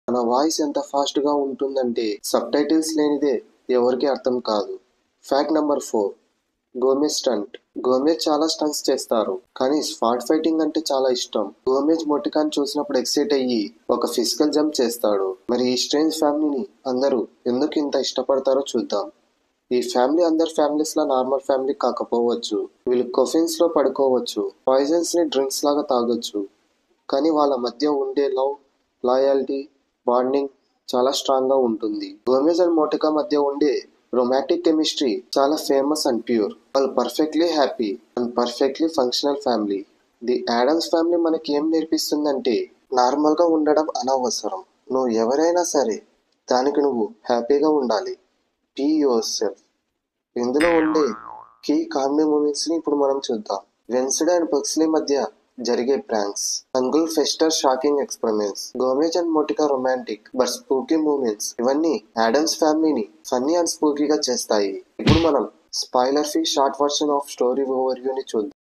మన వాయిస్ ఎంత ఫాస్ట్ గా ఉంటుందంటే సబ్ టైటిల్స్ లేనిదే ఎవరికి అర్థం కాదు. Fact number 4. Gomez stunt. Gomez చాలా స్టంట్స్ చేస్తారు, కానీ స్పాట్ ఫైటింగ్ అంటే చాలా ఇష్టం. గోమెజ్ మొటికాని చూసినప్పుడు ఎక్సైట్ అయ్యి ఒక ఫిజికల్ జంప్ చేస్తాడు. మరి ఈ స్ట్రేంజ్ ఫ్యామిలీని అందరూ ఎందుకు ఇంత ఇష్టపడతారో చూద్దాం. ఈ ఫ్యామిలీ అందరి ఫ్యామిలీస్ లా నార్మల్ ఫ్యామిలీ కాకపోవచ్చు. వీళ్ళు కొఫిన్స్ లో పడుకోవచ్చు, పాయిజన్స్ ని డ్రింక్స్ లాగా తాగొచ్చు, కానీ వాళ్ళ మధ్య ఉండే లవ్, లాయాలిటీ, బాండింగ్ చాలా స్ట్రాంగ్ గా ఉంటుంది. గోమెజ్ అండ్ మోటికా మధ్య ఉండే రొమాంటిక్ కెమిస్ట్రీ చాలా ఫేమస్ అండ్ ప్యూర్. వాళ్ళు perfectly happy and perfectly functional family. The Adams family మనకి ఏం నేర్పిస్తుందంటే నార్మల్ గా ఉండడం అనవసరం. నువ్వు ఎవరైనా సరే దానికి నువ్వు హ్యాపీగా ఉండాలి. Be yourself. ఇందులో ఉండే కీ కామెడీ మూమెంట్స్ ని ఇప్పుడు మనం చూద్దాం. వెన్స్డే అండ్ పక్స్లీ మధ్య జరిగే pranks, Uncle Fester shocking experiments, Gomez and Morticia romantic but spooky moments, ఇవన్నీ యాడమ్స్ ఫ్యామిలీని ఫన్నీ అండ్ స్పూకీగా చేస్తాయి. ఇప్పుడు మనం spoiler free short version of story overview ని చూద్దాం.